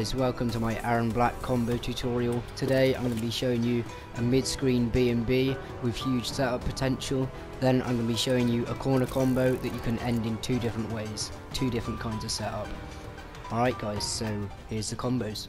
guys, welcome to my Erron Black Combo tutorial. Today I'm going to be showing you a mid-screen B&B with huge setup potential. Then I'm going to be showing you a corner combo that you can end in two different ways, two different kinds of setup. Alright guys, so here's the combos.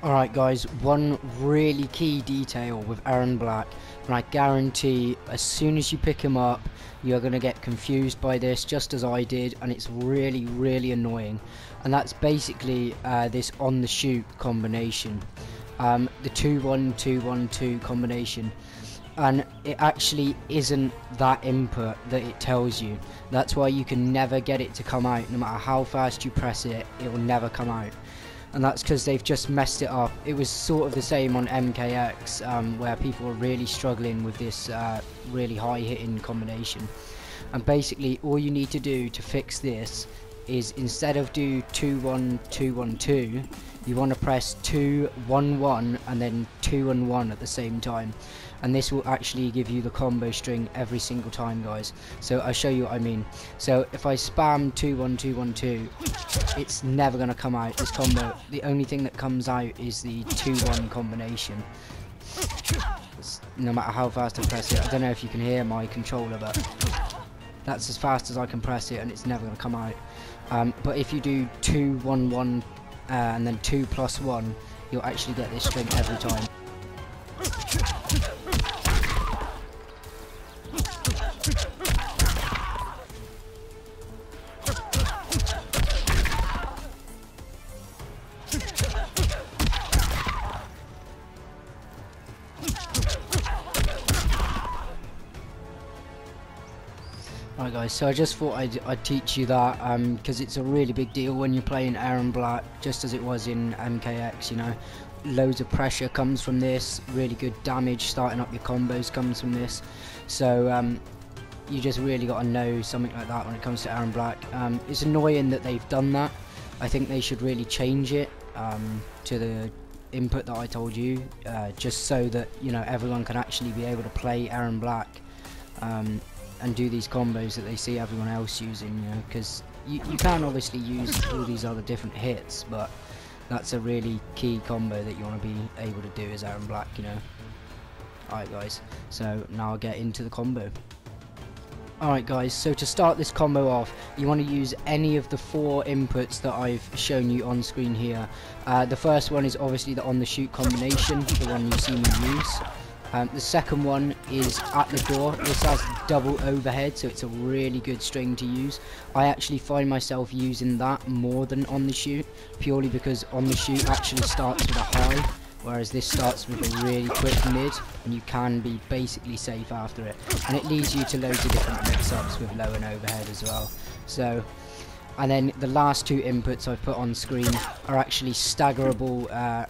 Alright guys, one really key detail with Erron Black, and I guarantee as soon as you pick him up you're going to get confused by this, just as I did, and it's really annoying, and that's basically this on the shoot combination, the 2-1-2-1-2 combination. And it actually isn't that input that it tells you. That's why you can never get it to come out. No matter how fast you press it, it will never come out. And that's because they've just messed it up. It was sort of the same on MKX, where people were really struggling with this really high hitting combination. And basically all you need to do to fix this is, instead of do 2-1-2-1-2, you want to press 2-1-1 and then 2-1 at the same time, and this will actually give you the combo string every single time, guys. So I'll show you what I mean. So if I spam 2-1-2-1-2, it's never going to come out, this combo. The only thing that comes out is the 2-1 combination. No matter how fast I press it. I don't know if you can hear my controller, but that's as fast as I can press it, and it's never going to come out. But if you do 2-1-1 and then 2+1, you'll actually get this string every time. Alright guys, so I just thought I'd teach you that, because it's a really big deal when you're playing Erron Black, just as it was in MKX, you know. Loads of pressure comes from this, really good damage starting up your combos comes from this. So you just really got to know something like that when it comes to Erron Black. It's annoying that they've done that. I think they should really change it to the input that I told you, just so that, you know, everyone can actually be able to play Erron Black and do these combos that they see everyone else using, you know, because you can obviously use all these other different hits, but that's a really key combo that you want to be able to do as Erron Black, you know. Alright guys, so now I'll get into the combo. Alright guys, so to start this combo off, you want to use any of the 4 inputs that I've shown you on screen here. The first one is obviously the on the shoot combination, the one you've seen me use. The second one is at the door. This has double overhead, so it's a really good string to use. I actually find myself using that more than on the shoot, purely because on the shoot actually starts with a high, whereas this starts with a really quick mid, and you can be basically safe after it. And it leads you to loads of different mix-ups with low and overhead as well. So, and then the last 2 inputs I've put on screen are actually staggerable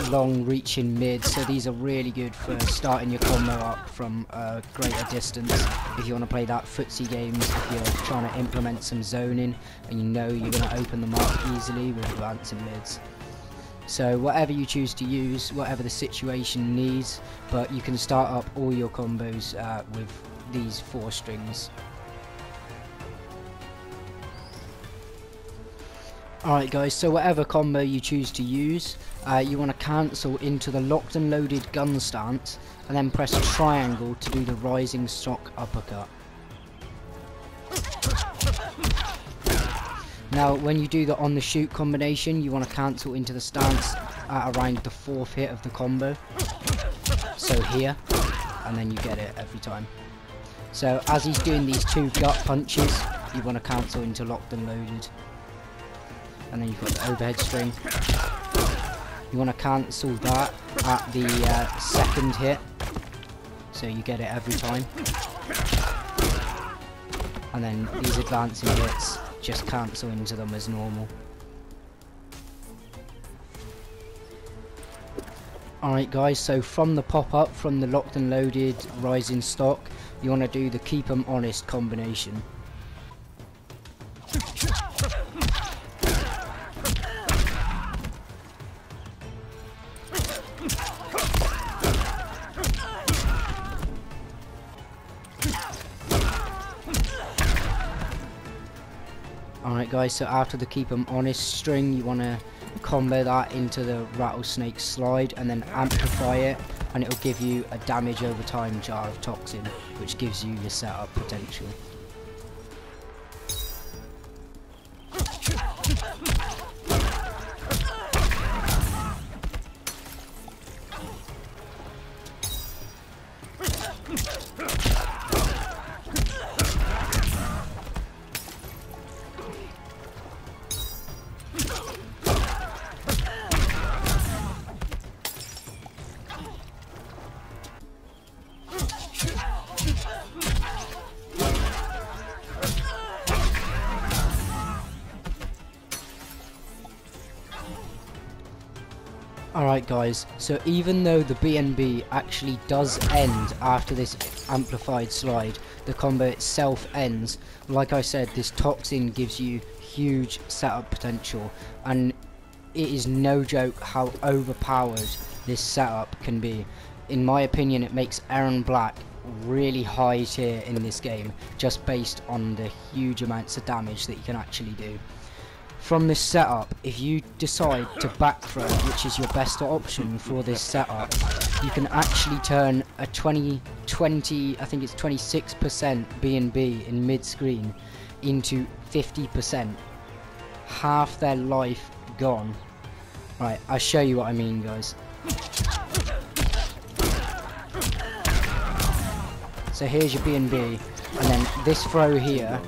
long reaching mid, so these are really good for starting your combo up from a greater distance if you want to play that footsie games, if you're trying to implement some zoning and you know you're going to open them up easily with advancing mids. So whatever you choose to use, whatever the situation needs, but you can start up all your combos with these 4 strings. Alright guys, so whatever combo you choose to use, you want to cancel into the locked and loaded gun stance, and then press triangle to do the rising stock uppercut. Now when you do the on the shoot combination, you want to cancel into the stance at around the 4th hit of the combo, so here, and then you get it every time. So as he's doing these 2 gut punches, you want to cancel into locked and loaded. And then you've got the overhead string. You want to cancel that at the 2nd hit. so you get it every time. And then these advancing hits just cancel into them as normal. Alright guys, so from the pop-up, from the locked and loaded rising stock, you want to do the keep 'em honest combination. Alright guys, so after the keep 'em honest string, you want to combo that into the rattlesnake slide and then amplify it, and it will give you a damage over time jar of toxin, which gives you your setup potential. Alright guys, so even though the BNB actually does end after this amplified slide, the combo itself ends, like I said, this toxin gives you huge setup potential, and it is no joke how overpowered this setup can be. In my opinion, it makes Erron Black really high tier in this game, just based on the huge amounts of damage that you can actually do. From this setup, if you decide to back throw, which is your best option for this setup, you can actually turn a I think it's 26% BNB in mid-screen into 50%. Half their life gone. Right, I'll show you what I mean, guys. So here's your BNB, and then this throw here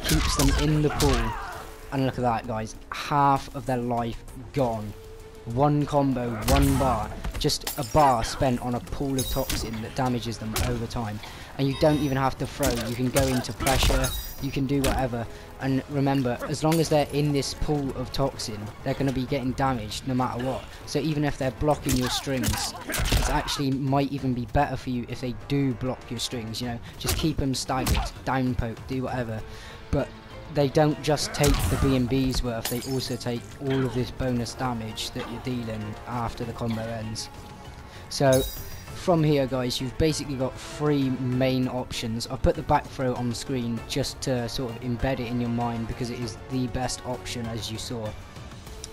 keeps them in the pool. And look at that guys, half of their life gone. One combo, one bar, just a bar spent on a pool of toxin that damages them over time. And you don't even have to throw, you can go into pressure, you can do whatever. And remember, as long as they're in this pool of toxin, they're going to be getting damaged no matter what. So even if they're blocking your strings, it actually might even be better for you if they do block your strings, you know. Just keep them staggered, down poke, do whatever. But they don't just take the BNB's worth, they also take all of this bonus damage that you're dealing after the combo ends. So from here guys, you've basically got three main options. I've put the back throw on the screen just to sort of embed it in your mind because it is the best option, as you saw.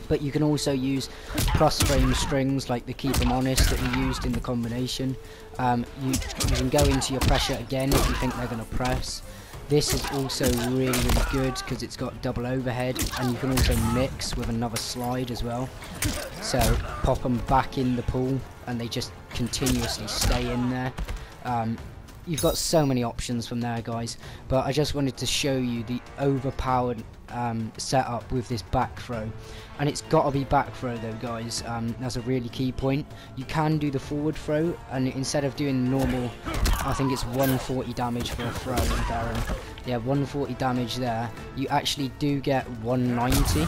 But you can also use plus frame strings like the keep 'em honest that we used in the combination. You can go into your pressure again if you think they're going to press. This is also really good because it's got double overhead, and you can also mix with another slide as well. So pop them back in the pool and they just continuously stay in there. You've got so many options from there guys, but I just wanted to show you the overpowered setup with this back throw. And it's got to be back throw though guys, that's a really key point. You can do the forward throw, and instead of doing normal, I think it's 140 damage for a throw in Darren. Yeah, 140 damage there. You actually do get 190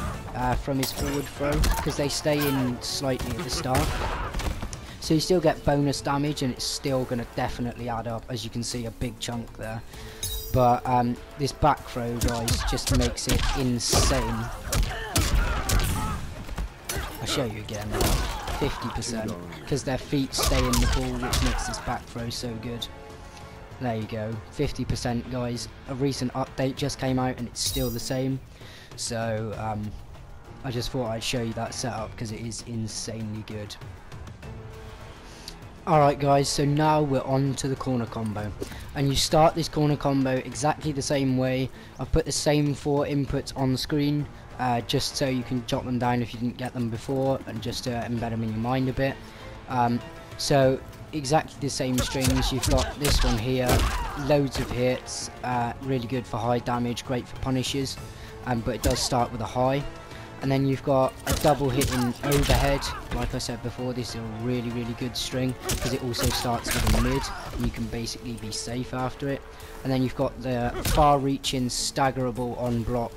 from his forward throw, because they stay in slightly at the start. So you still get bonus damage, and it's still going to definitely add up, as you can see, a big chunk there. But this back throw, guys, just makes it insane. I'll show you again. 50%, because their feet stay in the pool, which makes this back throw so good. There you go, 50% guys. A recent update just came out and it's still the same. So I just thought I'd show you that setup because it is insanely good. Alright guys, so now we're on to the corner combo, and you start this corner combo exactly the same way. I've put the same 4 inputs on the screen just so you can jot them down if you didn't get them before, and just to embed them in your mind a bit. So exactly the same strings. You've got this one here, loads of hits, really good for high damage, great for punishes, but it does start with a high. And then you've got a double hitting overhead. Like I said before, this is a really good string because it also starts with a mid and you can basically be safe after it. And then you've got the far reaching staggerable on block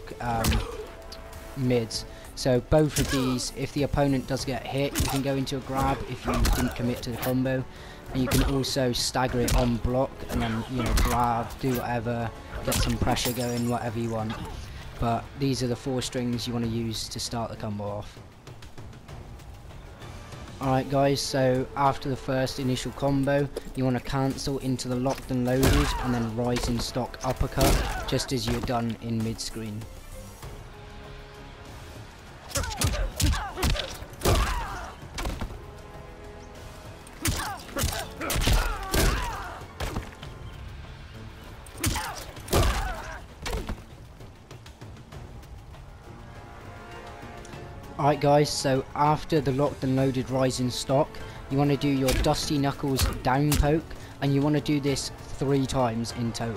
mids. So both of these, if the opponent does get hit, you can go into a grab if you didn't commit to the combo. And you can also stagger it on block and then, you know, grab, do whatever, get some pressure going, whatever you want. But these are the 4 strings you want to use to start the combo off. Alright guys, so after the first initial combo, you want to cancel into the locked and loaded and then rising stock uppercut, just as you're done in mid-screen. Alright guys, so after the locked and loaded rising stock, you want to do your Dusty Knuckles down poke, and you want to do this 3 times in total.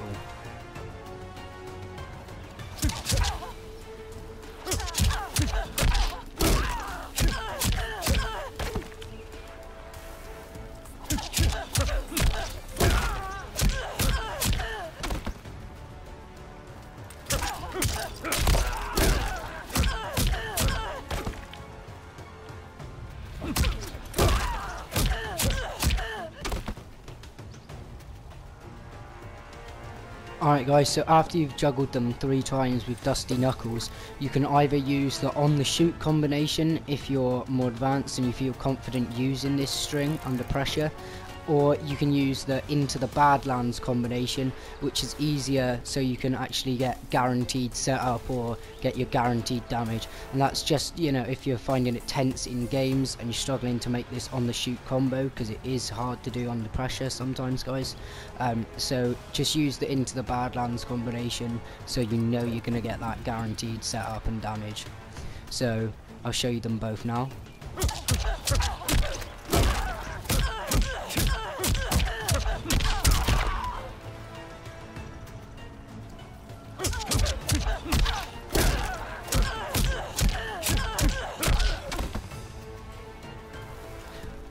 Alright guys, so after you've juggled them 3 times with Dusty Knuckles, you can either use the on the shoot combination if you're more advanced and you feel confident using this string under pressure, or you can use the into the Badlands combination, which is easier, so you can actually get guaranteed setup or get your guaranteed damage. And that's just, you know, if you're finding it tense in games and you're struggling to make this on the shoot combo, because it is hard to do under pressure sometimes guys. So just use the into the Badlands combination so you know you're going to get that guaranteed setup and damage. So I'll show you them both now.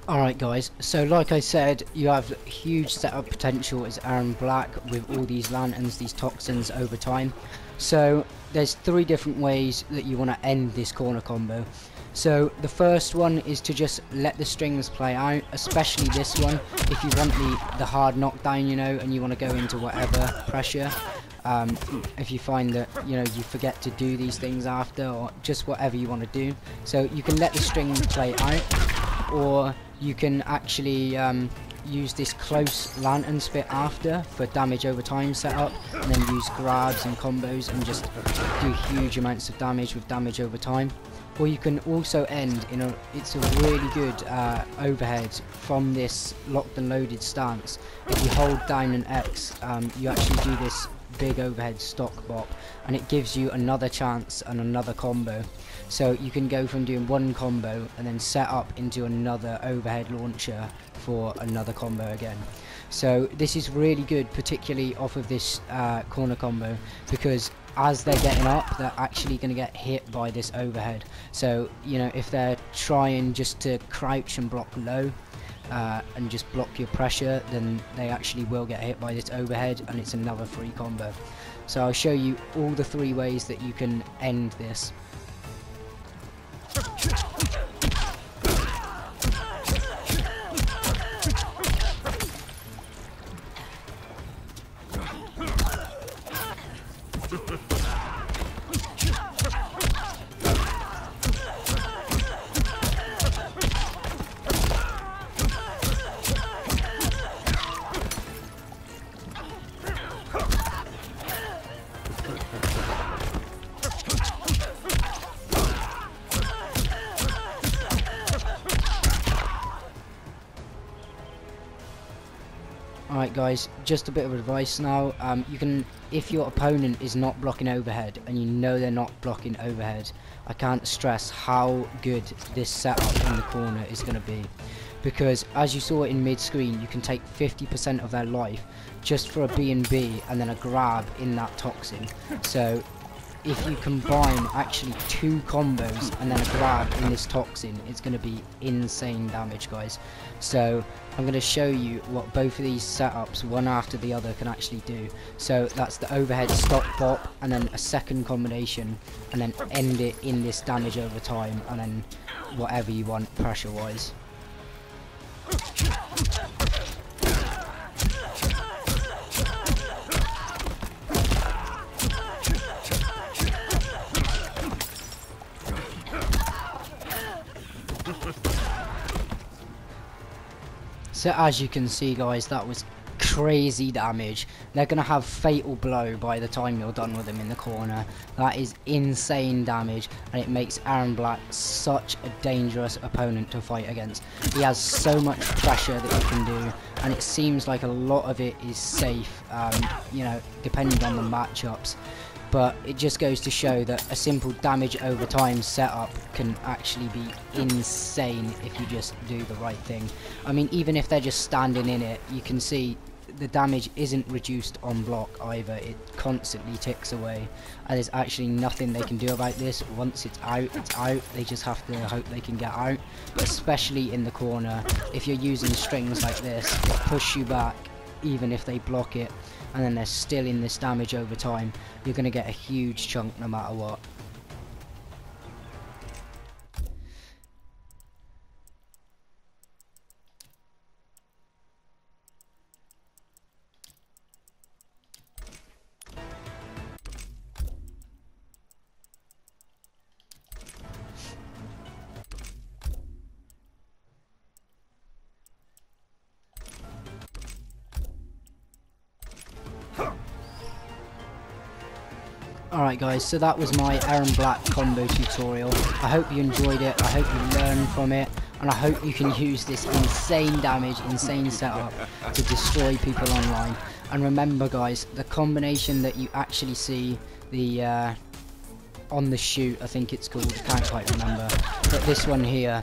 Alright guys, so like I said, you have huge setup potential as Erron Black with all these lanterns, these toxins over time. So there's 3 different ways that you want to end this corner combo. So the first one is to just let the strings play out, especially this one, if you want the hard knockdown, you know, and you want to go into whatever pressure. If you find that, you know, you forget to do these things after, or just whatever you want to do. So you can let the string play out, or you can actually use this close lantern spit after for damage over time setup, and then use grabs and combos and just do huge amounts of damage with damage over time. Or you can also end in a, it's a really good overhead from this locked and loaded stance. If you hold down an X, you actually do this big overhead stock bop, and it gives you another chance and another combo. So you can go from doing one combo and then set up into another overhead launcher for another combo again. So this is really good, particularly off of this corner combo, because as they're getting up, they're actually going to get hit by this overhead. So, you know, if they're trying just to crouch and block low and just block your pressure, then they actually will get hit by this overhead, and it's another free combo. So I'll show you all the 3 ways that you can end this. Alright guys, just a bit of advice now. You can, if your opponent is not blocking overhead and you know they're not blocking overhead, I can't stress how good this setup in the corner is going to be, because as you saw in mid-screen, you can take 50% of their life just for a B&B and then a grab in that toxin. So if you combine actually 2 combos and then a grab in this toxin, it's going to be insane damage, guys. So I'm going to show you what both of these setups, one after the other, can actually do. So that's the overhead stop bop, and then a second combination, and then end it in this damage over time, and then whatever you want pressure wise. So as you can see, guys, that was crazy damage. They're going to have fatal blow by the time you're done with them in the corner. That is insane damage, and it makes Erron Black such a dangerous opponent to fight against. He has so much pressure that he can do, and it seems like a lot of it is safe, you know, depending on the matchups. But it just goes to show that a simple damage over time setup can actually be insane if you just do the right thing. I mean, even if they're just standing in it, you can see the damage isn't reduced on block either. It constantly ticks away, and there's actually nothing they can do about this. Once it's out, it's out. They just have to hope they can get out. But especially in the corner, if you're using strings like this, it push you back even if they block it, and then they're still in this damage over time. You're going to get a huge chunk no matter what. Alright guys, so that was my Erron Black combo tutorial. I hope you enjoyed it, I hope you learned from it, and I hope you can use this insane damage, insane setup to destroy people online. And remember guys, the combination that you actually see, the on the shoot, I think it's called, I can't quite remember, but this one here,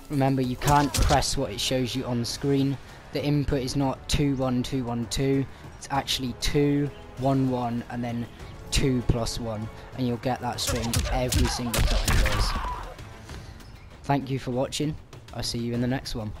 remember you can't press what it shows you on the screen. The input is not 2-1-2-1-2, it's actually 2-1-1 and then 2+1, and you'll get that string every single time, guys. Thank you for watching. I'll see you in the next one.